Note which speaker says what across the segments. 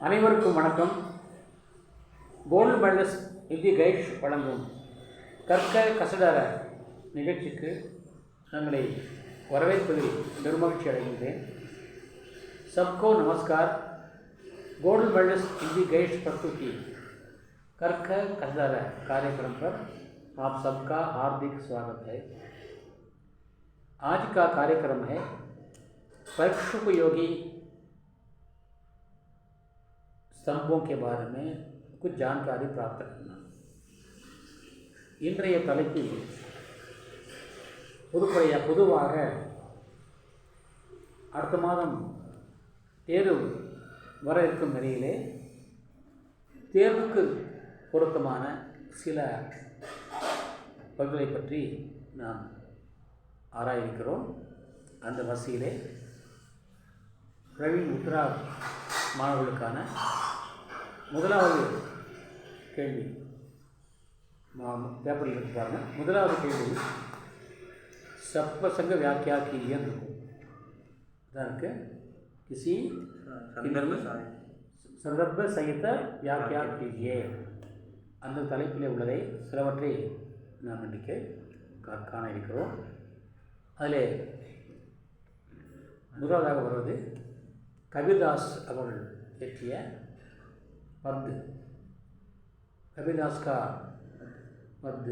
Speaker 1: அனைவருக்கும் வணக்கம். Gold medalist Hindi கைஷ் வழங்கும் கற்க கசடர நிகழ்ச்சிக்கு தங்களை வரவேற்பதில் பெருமகிழ்ச்சி அடைகின்றேன். सबको नमस्कार. गोल्ड मेडलिस्ट हिंदी गैश प्रस्तुति कर्क कसदर कार्यक्रम पर आप सबका हार्दिक स्वागत है. आज का कार्यक्रम है परीक्षोपयोगी स्तंभों के बारे में कुछ जानकारी प्राप्त करना. இன்றைய தலைப்பில் பொதுவாக அடுத்த மாதம் தேர்வு வர இருக்கும் நிலையிலே தேர்வுக்கு பொருத்தமான சில பகுதிகளை பற்றி நாம் ஆராயிருக்கிறோம். அந்த வரிசையிலே பிரவீன் உத்ரா மாணவர்களுக்கான முதலாவது கேள்வி பேப்பரில் இருப்பாங்க. முதலாவது கேள்வி சப்வசங்க व्याख्या कीजिए. அதற்கு किसी संदर्भ सहित व्याख्या कीजिए. அந்த தலைப்பிலே உள்ளதை சிலவற்றை நாம் இன்றைக்கு காண இருக்கிறோம். அதிலே முதலாவதாக வருவது கபீர்தாஸ் அவர்கள் இயற்றிய पद. कबीरदास का पद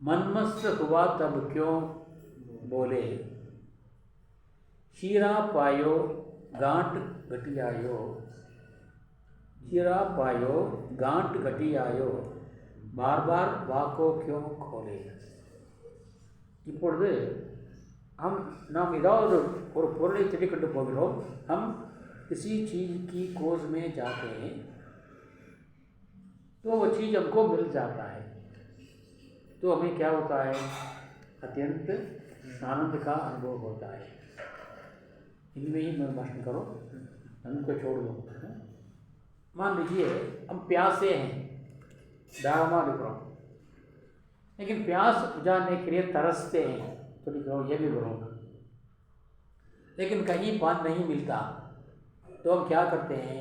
Speaker 1: मनमस्त हुआ तब क्यों बोले, शीरा पायो गांठ घटियायो, शीरा पायो गांठ घटियायो, बार बार वाको क्यों खोले. இப்பொழுது நாம் ஏதாவது ஒரு பொருளை தேடிக்கொண்டு போகிறோம். हम किसी चीज़ की खोज में जाते हैं तो वो चीज़ हमको मिल जाता है, तो हमें क्या होता है, अत्यंत आनंद का अनुभव होता है. इनमें ही मैं भाषण करो, हमको छोड़ दो. मान लीजिए हम प्यासे हैं, दामा लिख रहा हूँ, लेकिन प्यास बुझाने के लिए तरसते हैं तो लिख रहा हूँ, ये भी करो. लेकिन कहीं पानी नहीं मिलता तो हम क्या करते हैं,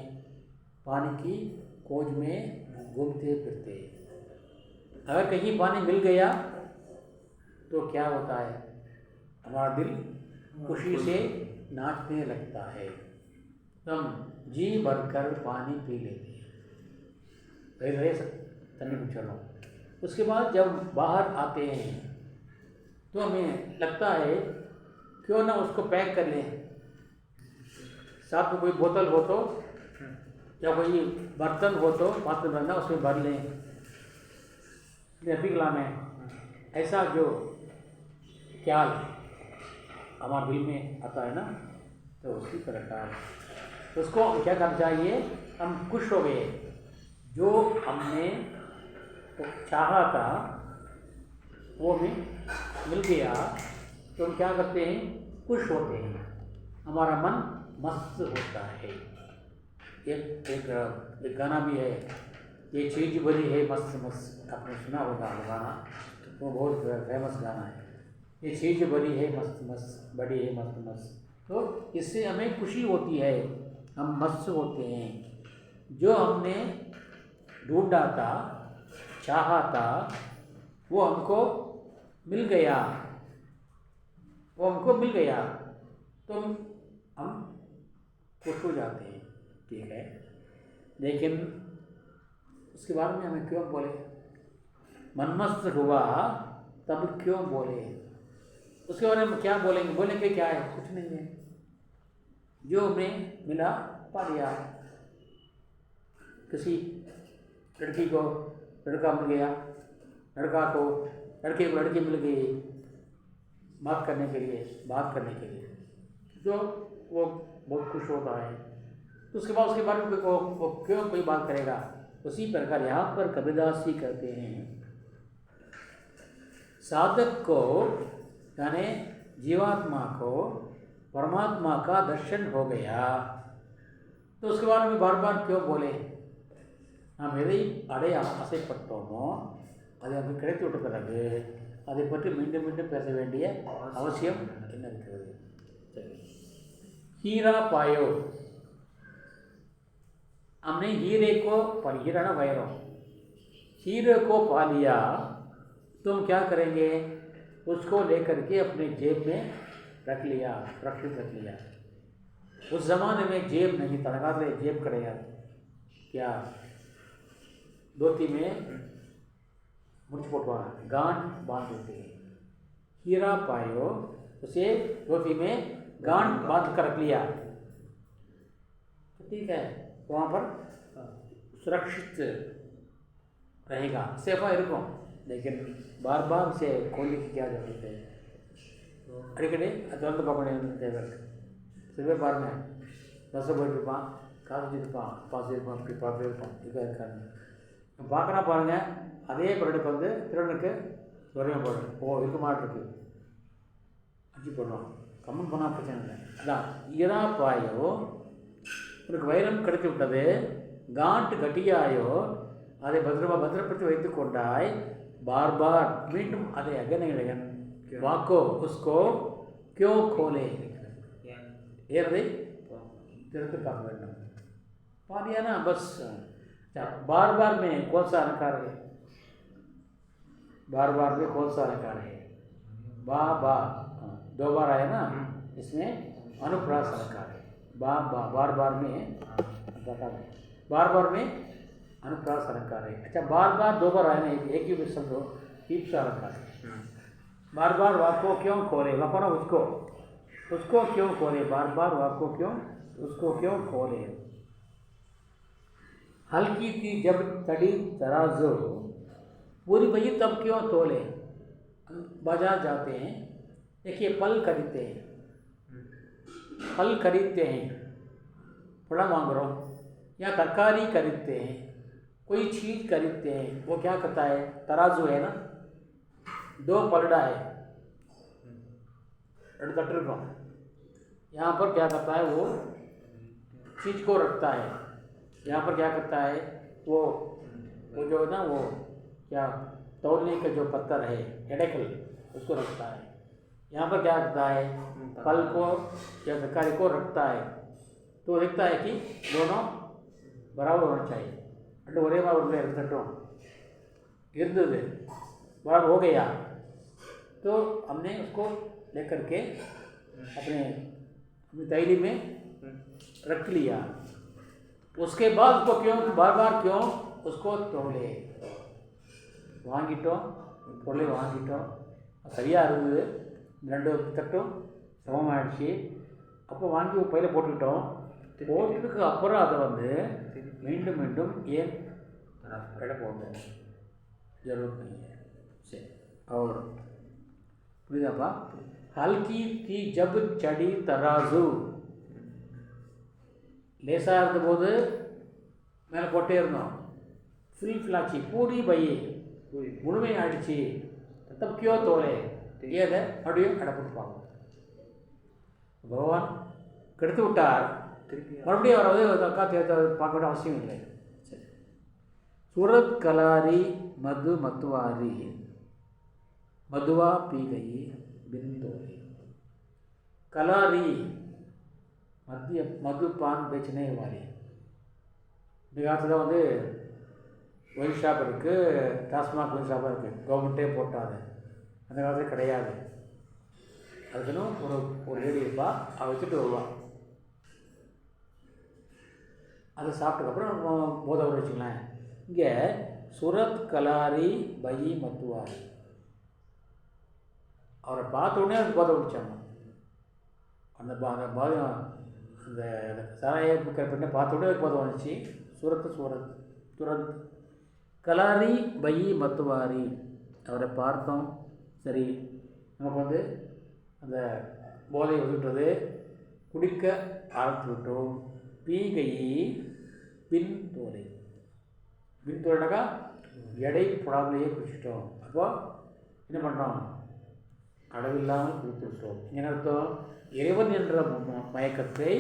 Speaker 1: पानी की खोज में घूमते फिरते. अगर कहीं पानी मिल गया तो क्या होता है, हमारा दिल खुशी से नाचने लगता है, हम जी भरकर पानी पी लेते हैं. रहे तन्ने में चलो. उसके बाद जब बाहर आते हैं तो हमें लगता है क्यों ना उसको पैक कर लें. साथ में कोई बोतल हो तो या कोई बर्तन हो तो पात्र भरना, उसमें भर लें, पिघला में. ऐसा जो ख्याल हमारे दिल में आता है ना, तो उसी तरह का तो उसको क्या करना चाहिए, हम खुश हो गए, जो हमने तो चाहा था वो हमें मिल गया तो हम क्या करते हैं, खुश होते हैं, हमारा मन मस्त होता है. एक गाना भी है, ये चीज़ बड़ी है मस्त मस्त, आपने सुना होगा वो गाना, वो बहुत फेमस गाना है. ये चीज़ बड़ी है मस्त मस्त, बड़ी है मस्त मस्त. तो इससे हमें खुशी होती है, हम मस्त होते हैं. जो हमने ढूंढा था, चाहा था, वो हमको मिल गया, वो हमको मिल गया तो हम खुश हो जाते हैं. ठीक है, लेकिन उसके बारे में हमें क्यों बोले, मनमस्त हुआ तब क्यों बोले. उसके बारे में क्या बोलेंगे, बोलेंगे क्या है, कुछ नहीं है. जो हमें मिला पा लिया. किसी लड़की को लड़का मिल गया, लड़का को लड़के को लड़की मिल गई बात करने के लिए, जो वो बहुत खुश होता है. तो उसके बाद उसके बारे में वो क्यों कोई बात करेगा. उसी प्रकार यहाँ पर कबीरदास जी कहते हैं, साधक को यानी जीवात्मा को परमात्मा का दर्शन हो गया तो उसके बारे में बार बार क्यों बोले. நாம் எதை அடைய ஆசைப்பட்டோமோ அதை நமக்கு கிடைத்து விட்ட பிறகு அதை பற்றி மீண்டும் மீண்டும் பேச வேண்டிய அவசியம் என்ன இருக்கிறது. சரி, हीरा पायो हमने हीरे को हीरा ना वैरम, हीरे को पा लिया, तुम क्या करेंगे? उसको लेकर के अपने जेब में रख लिया, सुरक्षित रख लिया। उस ज़माने में जेब नहीं था, लगा रहे जेब करेगा क्या, धोती में मुर्च पोटवा गांठ बांध देते हैं। हीरा पायो, उसे धोती में गांठ बांध कर रख लिया, तो ठीक है, वहाँ पर सुरक्षित रहेगा, सेफा इरुक्कुम। लेकिन बार बार उसे खोलने की क्या जरूरत है? अड़कड़े अदंत पकड़े सिर्फ बार में 10 ரூபாய் காசு இருப்பான், 10 இருப்பான், இப்படி 10 இருப்பான், இதாக இருக்காங்க பார்க்குறா பாருங்க. அதே பொருளுக்கு வந்து திருடனுக்கு துறையம் போடுறது, ஓ இருக்க மாட்டிருக்கு, அஞ்சு போடுவான், கம்மன் பண்ணால் பிரச்சனை இல்லை. அதான் ஈரா பாயோ, உனக்கு வைரம் கிடைத்து விட்டது, गांठ கட்டியாயோ, அதை பத்திரப்படுத்தி வைத்து கொண்டாய், बार बार மீண்டும் அதை अगेन अगेन वाको उसको क्यों खोले, ஏறதை तिरक பார்க்க வேண்டும். पा लिया ना बस. बार बार में कौन सा अलंकार है? बार बार में कौन सा अलंकार है? बा बा, 2 बार आया ना, इसमें अनुप्रास अलंकार है. बा बा बार बार में बार बार में अनुप्रास अलंकार है. अच्छा, बार बार 2 बार आया ना, एक ही शब्द हो, ईप्सा अलंकार है. बार बार वाको क्यों खोले, वाको ना उसको क्यों खोले, बार बार वाको क्यों उसको क्यों खोले. हल्की थी जब तड़ी तराजू, पूरी भई तब क्यों तोले. बाजार जाते हैं, देखिए फल खरीदते हैं, फल खरीदते हैं, फल मांग रहा हूँ, या तरकारी खरीदते हैं, कोई चीज़ खरीदते हैं, वो क्या करता है? तराजू है ना, 2 पलड़ा है, यहाँ पर क्या करता है? वो चीज़ को रखता है. यहाँ पर क्या करता है? वो जो है ना, वो क्या तौलने का जो पत्थर है, एडेकल, उसको रखता है. यहाँ पर क्या करता है? फल को या तरकारी को रखता है. तो देखता है कि दोनों बराबर होना चाहिए. अटे ஒரே बार उड़ने रखटों இருந்தது, बराबर हो गया, तो हमने उसको लेकर के अपने थैली में रख लिया. उसके बाद उसको क्यों बार बार क्यों उसको तोले, வாங்கிட்டோம், பொருளை வாங்கிட்டோம், சரியாக இருந்தது, 2 தட்டும் சமமாகிடுச்சு. அப்போ வாங்கி பையில் போட்டுக்கிட்டோம், போட்டதுக்கு அப்புறம் அதை வந்து மீண்டும் மீண்டும் ஏன் எடை போடணும், जरूरत नहीं है. சரி, और புரியுதாப்பா? हल्की थी जब चढ़ी तराजू, லேசாக இருந்தபோது மேலே போட்டே இருந்தோம், ஃபுல்லாச்சு, பூரி பை முழுமை ஆயிடுச்சு, தப் கியோ தோலே, ஏதை அப்படியும் கடை கொடுப்பாங்க. பகவான் கெடுத்து விட்டார், மறுபடியும் அவர் வந்து பார்க்க வேண்டிய அவசியம் இல்லை. சரி, सूरत कलारी मधु मतवारी, मधुआ पी गई बिन तोले. कलारी मधुपान बेचने वाली. இந்த காலத்தில் வந்து ஒயின் ஷாப் இருக்குது, டாஸ்மாக் ஒயின் ஷாப்பாக இருக்குது, கவர்மெண்ட்டே போட்டாது. அந்த காலத்தில் கிடையாது. அதுக்குன்னு ஒரு லேடி இருப்பா, அவள் வச்சுட்டு வருவாள். அதை சாப்பிட்டதுக்கப்புறம் போதை வச்சுங்களேன். இங்கே சுரத் கலாரி பையி மத்துவாரி, அவரை பார்த்த உடனே அது போதை பிடிச்சாங்க. அந்த அந்த சாராய பெண்ணை பார்த்த உடனே போதை வந்துச்சு. துரத் கலாரி பையி மத்துவாரி, அவரை பார்த்தோம், சரி நமக்கு வந்து அந்த போதை வந்துவிட்டது, குடிக்க ஆரம்பித்து விட்டோம். பீகை பின் தோலை, பின் தோலைனாக்கா எடை போடாமலேயே குடிச்சிட்டோம். அப்போ என்ன பண்ணுறோம்? அளவில்லாமல் குடித்து விட்டோம். என்ன அர்த்தம்? இறைவன் என்ற மயக்கத்தை,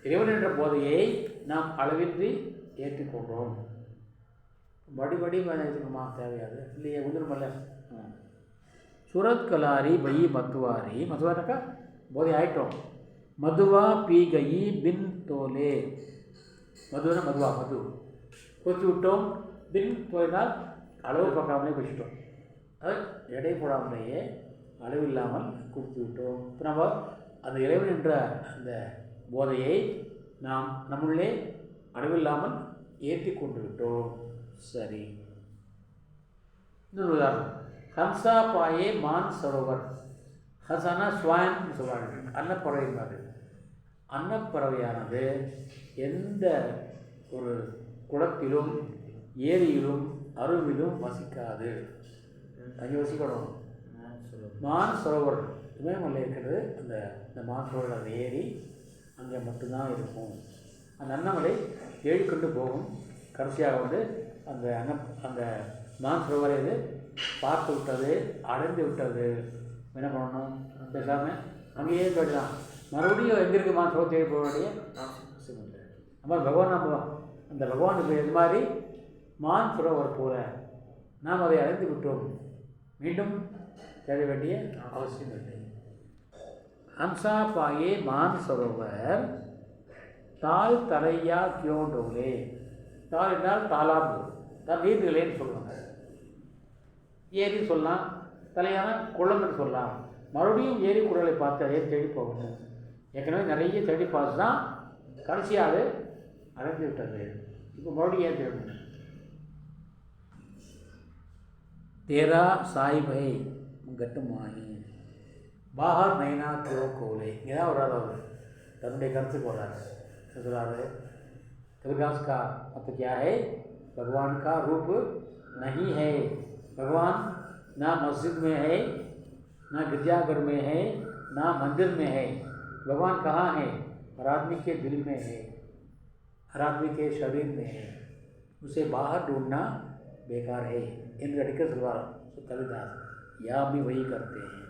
Speaker 1: இறைவன் என்ற போதையை நாம் அளவின்றி ஏற்றுக்கொண்டோம். படி ஏற்றுக்கணுமா? தேவையாது இல்லையே, உதிரமல்ல. சுரத் கலாரி பை மத்துவாரி, மத்துவாரினாக்கா போதை ஆயிட்டோம். மதுவா பீகை பின் தோலே, மதுனா மதுவா மது கொதித்து விட்டோம். பின் போயினால் அளவு பார்க்காமலே குடிச்சிட்டோம். அது எடை போடாமலேயே அளவு இல்லாமல் குடித்து விட்டோம். இப்போ நம்ம அந்த இறைவன் என்ற அந்த போதையை நாம் நம்முள்ளே அளவில்லாமல் ஏற்றி கொண்டு விட்டோம். சரி, இன்னொரு உதாரணம். ஹம்சா பாயே மான் சரோவர். ஹசானா ஸ்வான் சொல்வார்கள், அன்னப்பறவை மாதிரி. அன்னப்பறவையானது எந்த ஒரு குளத்திலும் ஏரியிலும் அருவிலும் வசிக்காது. அங்கே வசிக்கணும். மான் சரோவர் இமயமலையில் இருக்கிறது. அந்த மான் சரோவர் அந்த ஏரி அங்கே மட்டும்தான் இருக்கும். அந்த அன்னமலை தேடிக்கொண்டு போகும். கடைசியாக வந்து அந்த மான் சரோவரை இது பார்த்து விட்டது, அடைந்து விட்டது. என்ன பண்ணணும்? பேசாமல் அங்கேயே போயிடலாம். மறுபடியும் எங்கே இருக்குது மான் சரோவர் தேடி போக வேண்டிய அவசியம் இல்லை. நம்ம பகவான் நம்புவோம். அந்த பகவான் இப்போ இது மாதிரி மான் சரோவர் போல நாம் அதை அடைந்து விட்டோம். மீண்டும் தேட வேண்டிய அவசியம் இல்லை. ஹம்சா பாயே மான் சரோவர் தால் தரையா கியோ டோலே. தால் என்றால் தாலாம்பு, நீர்நிலைன்னு சொல்லுவாங்க. ஏரின்னு சொல்லலாம், தலையான குளம்னு சொல்லலாம். மறுபடியும் ஏரி குளங்களை பார்த்து அதே தேடி போகணும். ஏற்கனவே நிறைய தேடி பார்த்து தான் கடைசியாக அடைந்து விட்டது. இப்போ மறுபடியும் ஏன் தேடணும்? तेरा साहिब है गट माही बाहर नैना क्यों कोले. இங்கே தான் வர்றாரு அவர், தன்னுடைய கருத்துக்கு வர்றாரு. சொல்கிறாரு, कबीरदास का मतलब क्या है? भगवान का रूप नहीं है. भगवान ना मस्जिद में है, ना गिरजाघर में है, ना मंदिर में है. भगवान कहाँ है? हर आदमी के दिल में है, हर आदमी के शरीर में है. उसे बाहर ढूंढना बेकार है என்று அடிக்க சொல்வார் கபிதாஸ். यहाँ भी वही करते हैं.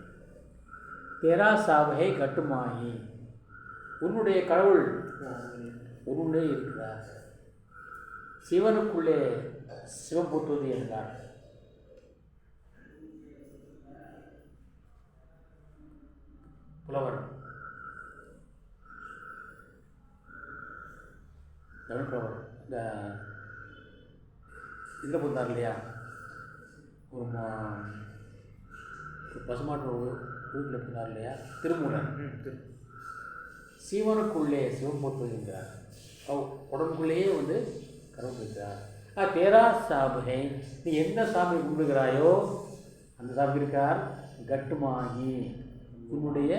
Speaker 1: तेरा साब है गट माही. உன்னுடைய கடவுள் உன்னுள்ளே இருக்கிறார். சிவனுக்குள்ளே சிவம் பூத்துவது என்றார். புலவர் தமிழ் புலவர் இந்த இதில் போந்தார் இல்லையா, ஒரு பசுமாட்டு வீட்டில் போனார் இல்லையா, திருமூலன். சிவனுக்குள்ளே சிவம் போட்டுகிறார், உடம்புக்குள்ளேயே வந்து கடவுள் இருக்கிறார். தேரா சாபை, நீ எந்த சாமி கும்பிடுகிறாயோ அந்த சாமி இருக்கார். கட்டுமாகி, உன்னுடைய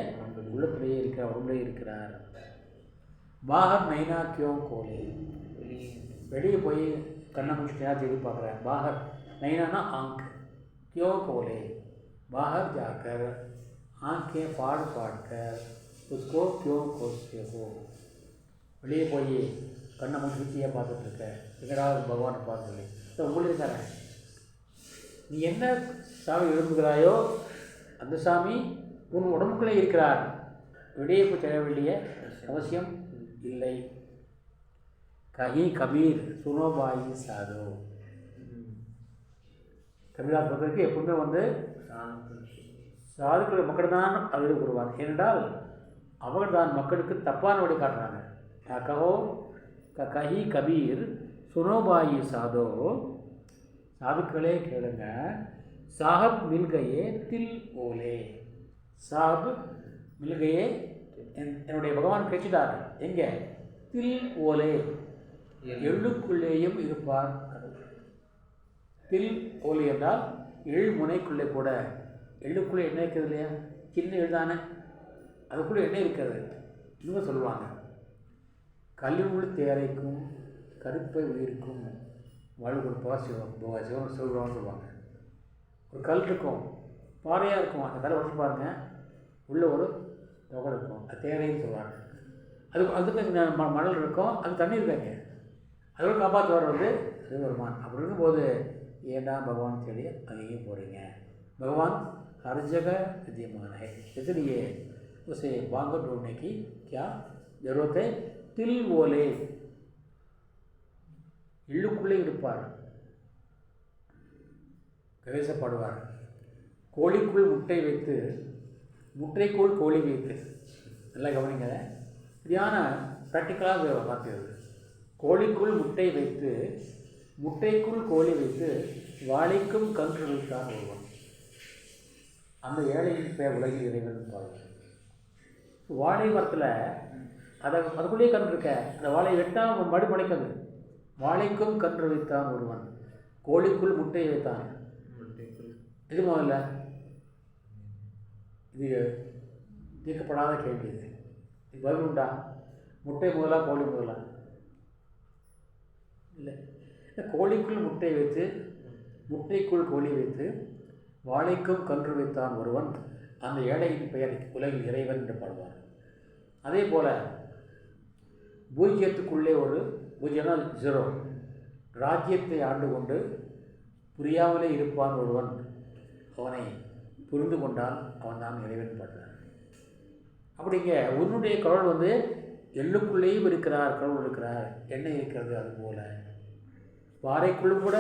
Speaker 1: உள்ளத்திலேயே இருக்கிறார், உடம்புலேயே இருக்கிறார். பாகர் நைனா கியோ கோலே, வெளியே போய் கண்ணை முடிச்சுட்டா தேடி பார்க்குறேன். பாகர் नैना आँख क्यों खोले, बाहर जाकर आँखें फाड़ फाड़ कर उसको क्यों खोजते हो. வெளியே போய் கண்ணை முடிச்சியாக பார்த்துட்ருக்க, எங்கடாவது பகவானை பார்த்துருக்க. ஸோ உங்களுக்கு தரேன், நீ என்ன சாமி விரும்புகிறாயோ அந்த சாமி உன் உடம்புக்குள்ளே இருக்கிறார். வெளியே போய் தேட வேண்டிய அவசியம் இல்லை. கஹி கபீர் சுனோபாயி சாதோ. கபிதாஸ் பக்தருக்கு எப்பவுமே வந்து சாதுக்கள் மக்கள் தான் அவர் கூறுவார். ஏனென்றால் அவர்கள் தான் மக்களுக்கு தப்பான வழி காட்டுறாங்க. கஹோ கஹி கபீர் சுனோபாயி சாதோ, சாதுக்களே கேளுங்க. சாஹப் மில்கையே தில் ஓலே. சாஹப் மில்கையே, என்னுடைய பகவான் கிடைச்சிட்டார். எங்கே? தில் ஓலே, எள்ளுக்குள்ளேயும் இருப்பார். தில் ஓலி என்றால் எள் முனைக்குள்ளே கூட, எள்ளுக்குள்ளே எண்ணெய் இருக்கிறது இல்லையா, சின்ன எழுதானே, அதுக்குள்ளே எண்ணெய் இருக்கிறது. இன்னும் சொல்லுவாங்க, கல்லுள் தேரைக்கும் கருப்பை உயிருக்கும் வாழ்வு கொடுப்பா சிவம் சிவன் சிவபுரம்னு சொல்லுவாங்க. ஒரு கல் இருக்கும், பாறையாக இருக்கும், அந்த கல்லை உடச்சு பாருங்கள், உள்ளே ஒரு தொகை இருக்கும், அது தேரைன்னு சொல்லுவாங்க. அதுக்கு மணல் இருக்கும், அது தண்ணி இருக்காங்க, அதோட காப்பாற்றுவார் வந்து சிவபெருமான். அப்படி இருக்கும்போது ஏண்டா பகவான் தேடி அங்கேயும் போகிறீங்க? भगवान हर जगह विद्यमान है, इसलिए उसे वांग ढूंढने की क्या जरूरत है? तिल ओले, எள்ளுக்குள்ளே இருப்பார், கவேசப்படுவார். கோழிக்குள் முட்டை வைத்து, முட்டைக்குள் கோழி வைத்து, நல்லா கவனிங்க, சரியான ப்ராக்டிக்கலாக வார்த்தை. கோழிக்குள் முட்டை வைத்து முட்டைக்குள் கோழி வைத்து வாழைக்கும் கன்று வைத்தான் ஒருவன். அந்த ஏழையின் பெயர் உலகில் இறைவன் பாருங்கள். வாழை மரத்தில் அதுக்குள்ளேயே கன்று இருக்க, அந்த வாழை வெட்டால் மடு முளைக்காது. வாழைக்கும் கன்று வைத்தான் ஒருவன், கோழிக்குள் முட்டை வைத்தான். இது முதல்ல இது தீர்க்கப்படாத கேள்வி. இது பதில் உண்டா? முட்டை முதலா கோழி முதலா? இல்லை. கோழிக்குள் முட்டை வைத்து முட்டைக்குள் கோழி வைத்து வாழைக்கும் கன்று வைத்தான் ஒருவன், அந்த ஏழையின் பெயர் உலகில் இறைவன் என்று பாடுவார். அதே போல் பூஜ்ஜியத்துக்குள்ளே ஒரு பூஜ்ஜியம்னா 0 ராஜ்யத்தை ஆண்டு கொண்டு புரியாமலே இருப்பான் ஒருவன், அவனை புரிந்து கொண்டால் அவன் தான் இறைவன் பாடுறான். அப்படிங்க உன்னுடைய கடவுள் எள்ளுக்குள்ளேயும் இருக்கிறார், கடவுள் இருக்கிறார், எண்ணெய் இருக்கிறது. அதுபோல் வாரைக்குள்ளும் கூட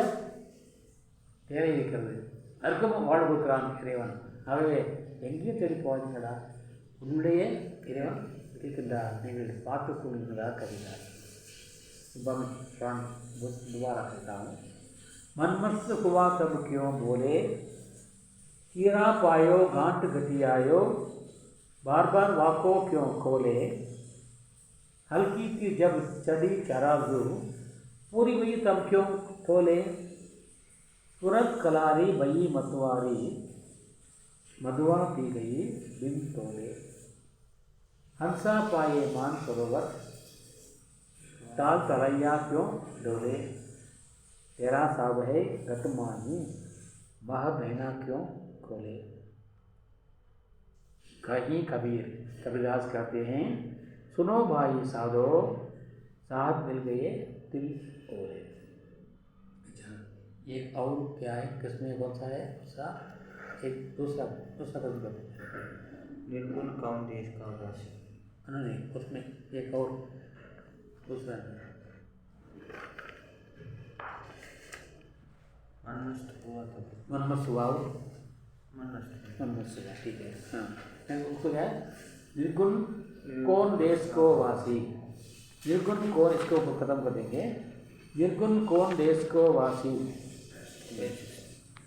Speaker 1: தேரை இருக்கிறது, அதுக்கும் வாழ் கொடுக்கிறான் இறைவன். ஆகவே எங்கேயும் தேடி போவாதீங்கடா, உன்னுடைய இறைவன் இருக்கின்றார், நீங்கள் பார்த்து கொள்கிறார் கவிதார். दोबारा कहता हूँ, मनमस्त हुआ तब क्यों बोले, हीरा पायो गांठ घटियायो, बार बार वाको क्यों खोले, हल्की की जब चढ़ी चराजू, पूरी हुई तब क्यों तोले, तुरंत कलारी बई मतवारी, मधुआ पी गई बिन तोले, हंसा पाए मान सरोवर, ताल तरैया क्यों डोले, तेरा साब है गतमानी, मह बहना क्यों खोले। कहीं कबीर कबीरदास कहते हैं, सुनो भाई साधो, साथ मिल गए दिल ओले। ये और क्या है, किसमें कौन सा है? सा एक दूसरा कबीर
Speaker 2: निर्गुण कौन देश का वासी,
Speaker 1: नहीं उसमें एक और दूसरा
Speaker 2: मनमस्त हुआ तब,
Speaker 1: मनमस्त हुआ,
Speaker 2: मनमस्त
Speaker 1: हुआ, ठीक है। हाँ, उसको क्या है? निर्गुण कौन देश को वासी, निर्गुण कौन, इसको खत्म कर देंगे। निर्गुण कौन देश को वासी,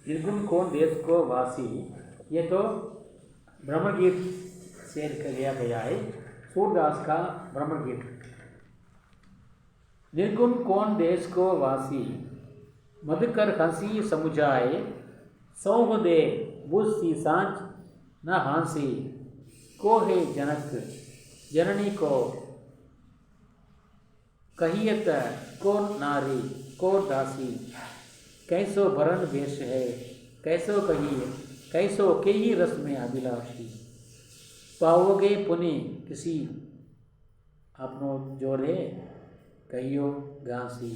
Speaker 1: निर्गुण कौन देश को वासी, ये तो ब्रह्मगीत से लिया गया है, सूरदास का ब्रह्मगीत। निर्गुण कौन देश को वासी, मधुकर हंसी समुझाए, सौह दे बुझसी सांझ न हांसी, को है जनक जननी को, कहियत को नारी को दासी, कैसो भरण वेश है, कैसो कहिए कैसो के ही रस में अभिलाषी, पाओगे पुनि किसी अपनो जोरे, कहियो गांसी,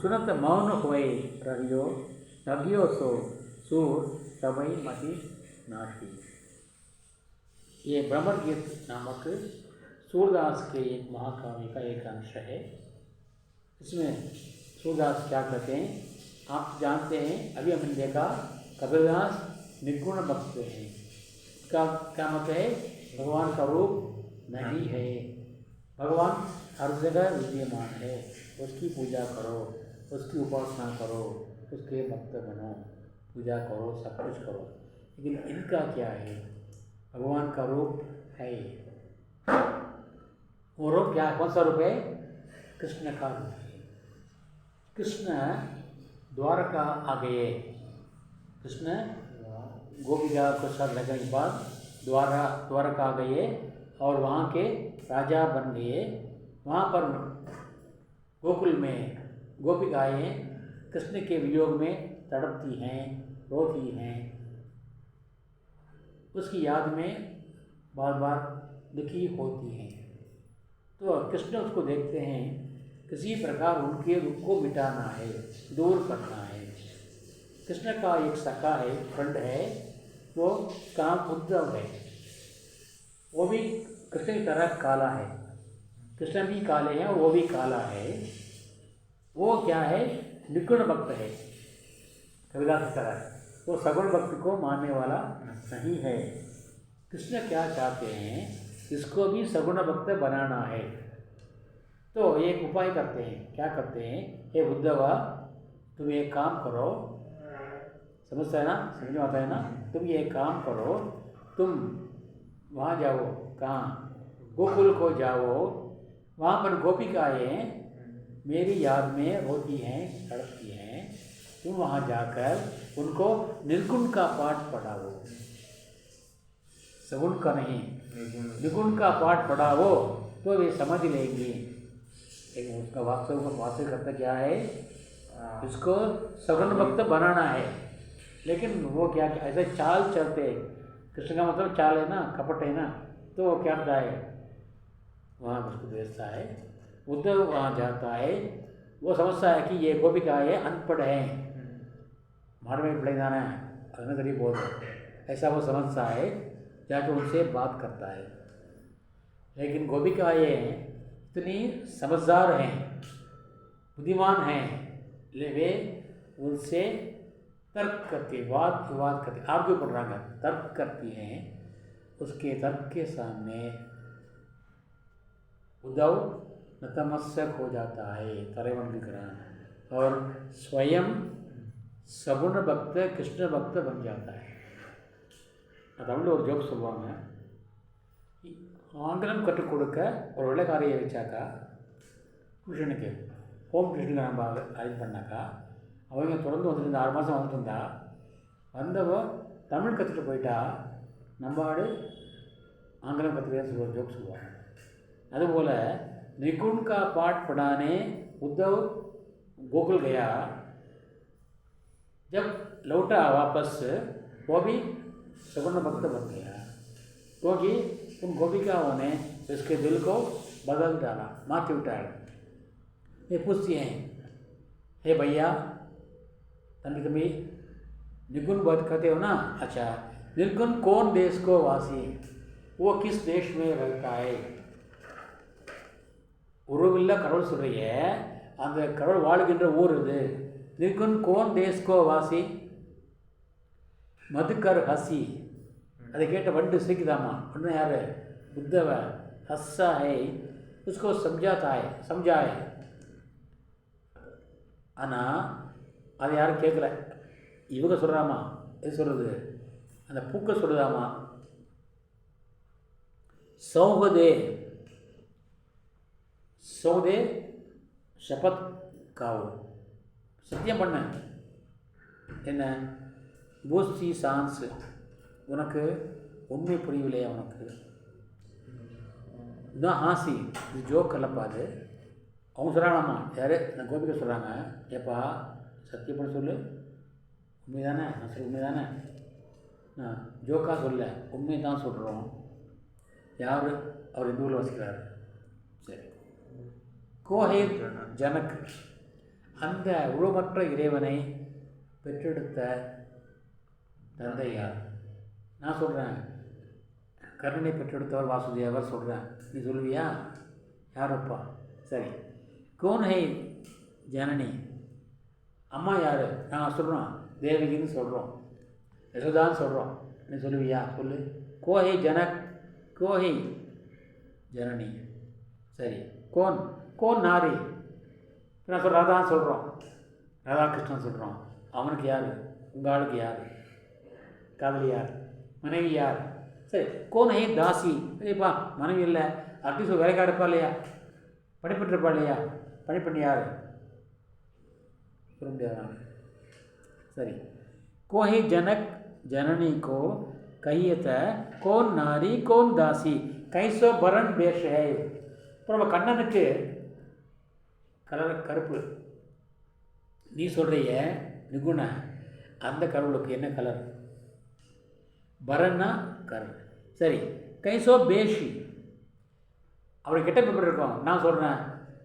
Speaker 1: सुनत मौन हुए रहियो, नगियो सो सूर तबई मही नाशी। ये ब्रह्मगीत नामक सूरदास के एक महाकाव्य का एक अंश है। इसमें सूरदास क्या कहते हैं, आप जानते हैं, अभी हमने देखा कबीरदास निर्गुण भक्त हैं। इसका क्या मतलब है? भगवान का रूप नहीं है, भगवान हर जगह विद्यमान है, उसकी पूजा करो, उसकी उपासना करो, उसके भक्त बनो, पूजा करो, सब कुछ करो। लेकिन इनका क्या है? भगवान का रूप है, वो रूप क्या, कौन सा रूप है? कृष्ण का रूप है। कृष्ण द्वारका आ गए, कृष्ण गोपिका को साथ लगने के बाद द्वारका आ गए और वहाँ के राजा बन गए। वहाँ पर गोकुल में गोपिकाएँ कृष्ण के वियोग में तड़पती हैं, रोती हैं, उसकी याद में बार बार दुखी होती हैं। तो कृष्ण उसको देखते हैं, किसी प्रकार उनके दुख को मिटाना है, दूर करना है। कृष्ण का एक सखा है, फ्रेंड है, वो काम उद्धव है, वो भी कृष्ण की तरह काला है, कृष्ण भी काले हैं, वो भी काला है। वो क्या है? निर्गुण भक्त है, कबीरदास की तरह। वो सगुण भक्त को मानने वाला नहीं है। कृष्ण क्या चाहते हैं? इसको भी सगुण भक्त बनाना है। तो एक उपाय करते हैं, क्या करते हैं, हे उद्धवा तुम एक काम करो, समझता है ना, समझ में आता है ना, तुम ये काम करो, तुम वहाँ जाओ, कहाँ, गोकुल को जाओ, वहाँ पर गोपिकाएँ मेरी याद में रोती हैं, तड़पती हैं, तुम वहाँ जाकर उनको निर्गुण का पाठ पढ़ाओ, सगुण का नहीं, निर्गुण का पाठ पढ़ाओ तो वे समझ लेंगे। एक उसका वास्तव करता क्या है, इसको सगुण भक्त बनाना है, लेकिन वो क्या ऐसे चाल चलते, कृष्ण का मतलब चाल है ना, कपट है ना, तो वो क्या करता है, वहाँ उसको भेजता है, उद्धव वहाँ जाता है, वो समझता है कि ये गोपिकाएँ अनपढ़ हैं, मार में पड़े जाना है, अगर गरीब बहुत ऐसा वो समझता है, जाकर उनसे बात करता है। लेकिन गोपिकाएँ इतनी समझदार हैं, बुद्धिमान हैं, वे उनसे तर्क करती, वाद विवाद करती, आर्ग्यू पड़ रहा है, तर्क करती हैं, उसके तर्क के सामने उद्धव नतमस्तक हो जाता है, तरेवन विग्रह, और स्वयं सगुण भक्त कृष्ण भक्त बन जाता है। தமிழில் ஒரு ஜோக் சொல்லுவாங்க, ஆங்கிலம் கற்றுக் கொடுக்க ஒரு வெள்ளைக்காரியை வச்சாக்கா டியூஷனுக்கு, ஹோம் டியூஷனுக்கு நம்ம அரேஞ்ச் பண்ணாக்கா, அவங்க தொடர்ந்து வந்துட்டு இந்த 6 மாதம் வந்துட்டு இருந்தா, வந்தவ தமிழ் கற்றுட்டு போயிட்டா, நம்ம ஆடு ஆங்கிலம் கற்றுக்கிறேன்னு சொல்லி ஒரு ஜோக் சொல்லுவாங்க। அதுபோல் निगुण का पाठ पढ़ाने उद्धव गोकुल गया, जब लौटा वापस वो भी सगुण भक्त बन गया, क्योंकि उन गोपिकाओं ने उसके दिल को बदल डाला, माथे उठाया। ये पूछती हैं, हे भैया तंबी तंबी निगुण बात कहते हो ना, अच्छा निर्गुण कौन देश को वासी, वो किस देश में रहता है, உருவில்ல கடவுள் சொல்கிறீங்க, அந்த கடவுள் வாழ்கின்ற ஊர் இது, निर्गुण कौन देश को वासी, मधुकर हसी, அதை கேட்ட வண்டு சிரிக்குதாமா, वंडू यार उद्धव हस्सा है, उसको समझाए, ஆனால் அதை யாரும் கேட்கல, இவங்க சொல்கிறாமா, எது சொல்கிறது, அந்த பூக்கள் சொல்லுதாமா, சௌதே சபத் காவோ, சத்தியம் பண்ண என்ன, பூஸ்தி சான்ஸ், உனக்கு உண்மை புரியவில்லையா, உனக்கு இதுதான் ஹாசி, இது ஜோக் அல்லப்பாது, அவங்க சொல்கிறாங்கம்மா, யார் நான் கோபிகா சொல்கிறாங்க, ஏப்பா சத்தியம் பண்ண சொல்லு, உண்மை தானே, நான் சொல்ல உண்மை தானே, நான் ஜோக்காக சொல்ல உண்மை தான் சொல்கிறோம், யார் அவர் இந்த ஊரில் வசிக்கிறார், சரி, கோஹே ஜனக், அந்த உருவமற்ற இறைவனை பெற்றெடுத்த தந்தை யார், நான் சொல்கிறேன், கருணை பெற்றெடுத்தவர் வாசுதேவர் சொல்கிறேன், நீ சொல்லுவியா, யாரப்பா, சரி, கௌன் ஹை ஜனனி, அம்மா யார், நாங்கள் சொல்கிறோம் தேவகின்னு சொல்கிறோம், யசோதான்னு சொல்கிறோம், நீ சொல்லுவியா, சொல்லு, கோஹை ஜனக், கோஹை ஜனனி, சரி, கோன் நாரி, நான் சொல்ல ராதான்னு சொல்கிறோம், ராதாகிருஷ்ணன் சொல்கிறோம், அவனுக்கு யார், உங்கள் ஆளுக்கு யார், காதலி யார், மனைவி யார், சரி, கோன் ஹை தாசி, சரிப்பா மனைவி இல்லை, அட்லீஸ்ட் வேலைக்கார இருப்பா இல்லையா, பணிப்பெற்றிருப்பா இல்லையா, பணிப்பெண் யார் சொல்ல முடியாது, சரி, கோஹை ஜனக் ஜனனி கோ கையத்த கோன் நாரி கோன் தாசி கைசோ பரன் பேஷ் ஹை, அப்புறம் நம்ம கண்ணனுக்கு கலர் கருப்பு, நீ சொல்கிறிய நிகுண, அந்த கடவுளுக்கு என்ன கலர், பரன்னா கலர், சரி, கைசோ பேஷி, அவருக்கு கெட்ட பேப்பர் இருக்கும், நான் சொல்கிறேன்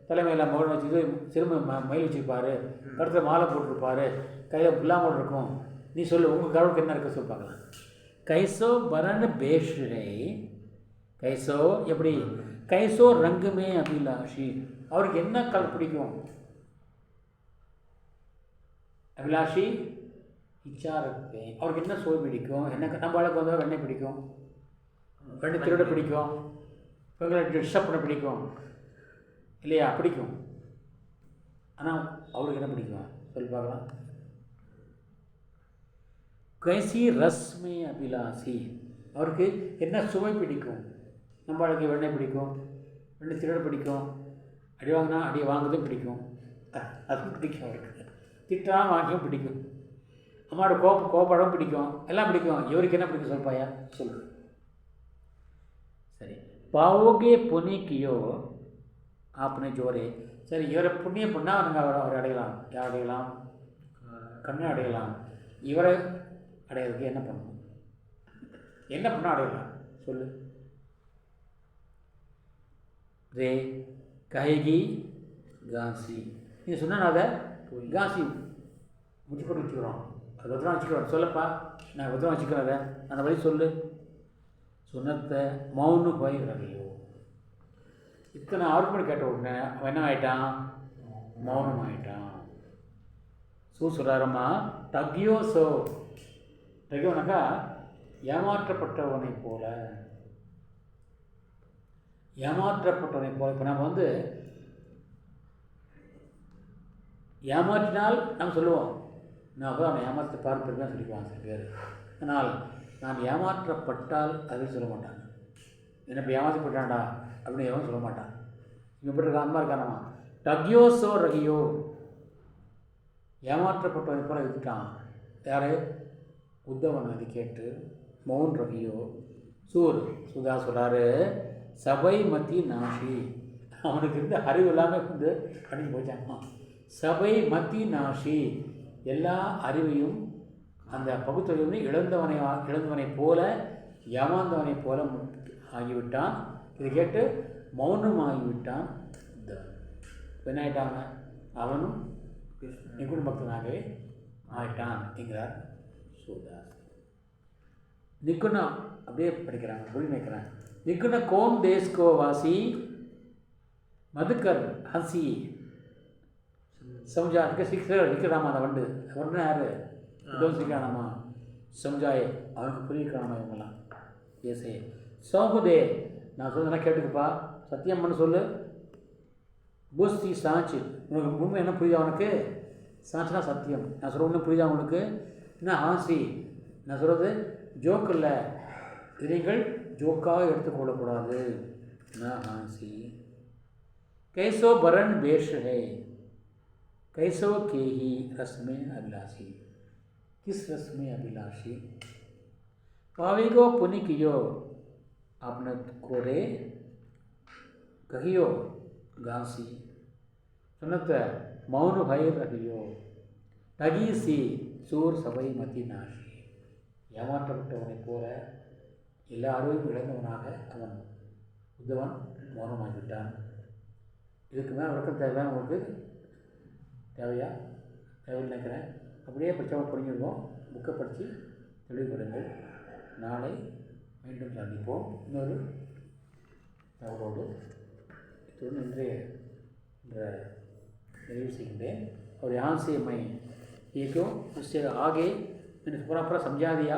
Speaker 1: தலைமையில் மகள் வச்சுட்டு சிறும மயில் வச்சுருப்பார், கருத்தில் மாலை போட்டிருப்பார், கையில் புல்லாமல் இருக்கும், நீ சொல்லு உங்கள் கடவுளுக்கு என்ன இருக்க சொல்லி பார்க்கலாம், கைசோ பரன் பேஷை, கைசோ எப்படி, கைசோ ரங்குமே அபிலாஷி, அவருக்கு என்ன கலர் பிடிக்கும், அபிலாஷி இச்சா இருப்பேன், அவருக்கு என்ன சுவை பிடிக்கும், என்ன நம்ம ஆளுக்கு வந்தால் வெண்ணெய் பிடிக்கும், வெண்ணெய் திருட பிடிக்கும், இவங்களை டிஸ்டர்ப் பண்ண பிடிக்கும், இல்லையா? பிடிக்கும். ஆனால் அவருக்கு என்ன பிடிக்கும் சொல்லி பார்க்கலாம். கைசி ரஸ்மே அபிலாசி, அவருக்கு என்ன சுவை பிடிக்கும்? நம்ம ஆளுக்கு வெண்ணெய் பிடிக்கும், வெண்ணெய் திருட பிடிக்கும், அடி வாங்கினா அடி வாங்குறதும் பிடிக்கும், அதுவும் பிடிக்கும் அவருக்கு. திட்டாமல் வாங்கியும் பிடிக்கும், அம்மாவோட கோபப்படம் பிடிக்கும், எல்லாம் பிடிக்கும். இவருக்கு என்ன பிடிக்கும் சொல்பாயா? சொல்லு. சரி, பாவோகே புனி கியோ ஆப்னே ஜோரே. சரி, இவரை புண்ணியம் பண்ணால் நாங்கள் அவரை அடையலாம். யார் அடையலாம்? கண்ணை அடையலாம். இவரை அடையிறதுக்கு என்ன பண்ணணும்? என்ன பண்ணால் அடையலாம் சொல்லு. ரே கஹேகி காசி, நீ சொன்ன அதை காசி முடிச்சு போட்டு வச்சுக்கிறோம். அது பத்திரம் வச்சுக்கிறோம். சொல்லப்பா, நான் பத்திரம் வச்சுக்கிறேன். அதை அந்த வழி சொல்லு. சுனத்தை மௌனு போய் ரகையோ. இத்தனை ஆர்குமெண்ட் கேட்ட உடனே அவன் என்ன ஆகிட்டான்? மௌனம் ஆகிட்டான். சொல்கிறாரம்மா, டக்யோ சோ. டக்யோனாக்கா ஏமாற்றப்பட்டவனை போல, ஏமாற்றப்பட்டவனை போல. இப்போ நம்ம வந்து ஏமாற்றினால் நம்ம சொல்லுவோம், நான் அப்போ அவனை ஏமாற்ற பார்த்துருக்கேன் சொல்லிக்குவாங்க சில பேர். ஆனால் நான் ஏமாற்றப்பட்டால் அதுன்னு சொல்ல மாட்டாங்க. என்ன இப்போ ஏமாற்றப்பட்டான்டா அப்படின்னு எவன் சொல்ல மாட்டான். இவன் எப்படி இருக்கா? அந்த மாதிரி இருக்கானம்மா. டக்யோ சோ ரகியோ, ஏமாற்றப்பட்டவனை போல இருந்துட்டான். யார்? உத்தவன். அது கேட்டு மௌன் ரகியோ. சுதா சொல்கிறாரு, சபை மத்தி நாஷி. அவனுக்கு இருந்த அறிவு எல்லாமே வந்து அடிஞ்சு போச்சான். சபை மத்தி நாஷி, எல்லா அறிவையும் அந்த பகுத்தறிவு இழந்தவனை போல, ஏமாந்தவனை போல ஆகிவிட்டான். இதை கேட்டு மௌனம் ஆகிவிட்டான். என்ன ஆகிட்டாங்க? அவனும் நிகுண பக்தனாகவே ஆகிட்டான் என்கிறார் சூதாஸ். நிகுணம் அப்படியே படிக்கிறாங்க, புரி நினைக்கிறாங்க. निकुण कौन देश को वासी मधुकर हंसी समझा के सिख लिखिरामा அந்த வண்டு வண்டு யாரு? இதோம் சிக்கானமா समझाए அவனுக்கு புரியிக்கறாமா இவங்கலாம். ஏசே சௌகுதே, நான் சொல்றத கேட்டுக்கப்பா, சத்தியம் பண்ண சொல்லு. புஸ்தி சாட்சி, உனக்கு உண்மை என்ன புரியுதா? உனக்கு சாட்சினா சத்தியம். நான் சொல்ல ஒன்று புரியுதா உனக்கு? என்ன ஹாசி, நான் சொல்கிறது ஜோக் இல்லை, இது நீங்கள் ஜோக்காக எடுத்துக்கொள்ளக்கூடாது. நான் ஹாசி कैसो बरन बेश है कैसो के ही रस में अभिलाषी, किस रस में अभिलाषी पावेगो पुनि कियो आपने कोरे कहियो गांसी सुनत मौन भय रहियो तगी सी सूर सबै मति नाशी. ஏமாற்றப்பட்டவனை போல எல்லா அறிவையும் இழந்தவனாக அவன் உத்தவன் மௌனமாகிவிட்டான். இதுக்கு மேலே விளக்கம் தேவையான உங்களுக்கு தேவையா? தேவைன்னு நினைக்கிறேன். அப்படியே படித்தவங்க புரிஞ்சுருவோம். புக்கை படித்து தெளிவுபடுங்கள். நாளை மீண்டும் சந்திப்போம் இன்னொரு தகவலோடு. இத்துடன் இன்றைய நிறைவு செய்கின்றேன். और यहाँ से मैं ये क्यों उससे आगे मैंने पूरा समझा दिया.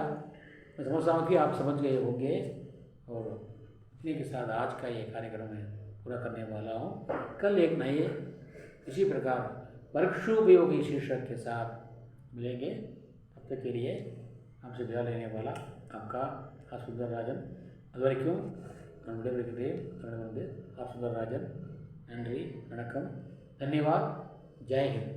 Speaker 1: मैं समझता हूँ कि आप समझ गए होंगे. और इतने के साथ आज का ये कार्यक्रम मैं पूरा करने वाला हूँ. कल एक नए इसी प्रकार वर्कशोपयोगी शीर्षक के साथ मिलेंगे. तब तक के लिए हमसे विदा लेने वाला आपका आर सुंदरराजन. அதுவரைக்கும் நான் விடைபெறுகிறேன். आप सुंदरराजन. நன்றி, வணக்கம், धन्यवाद, जय हिंद.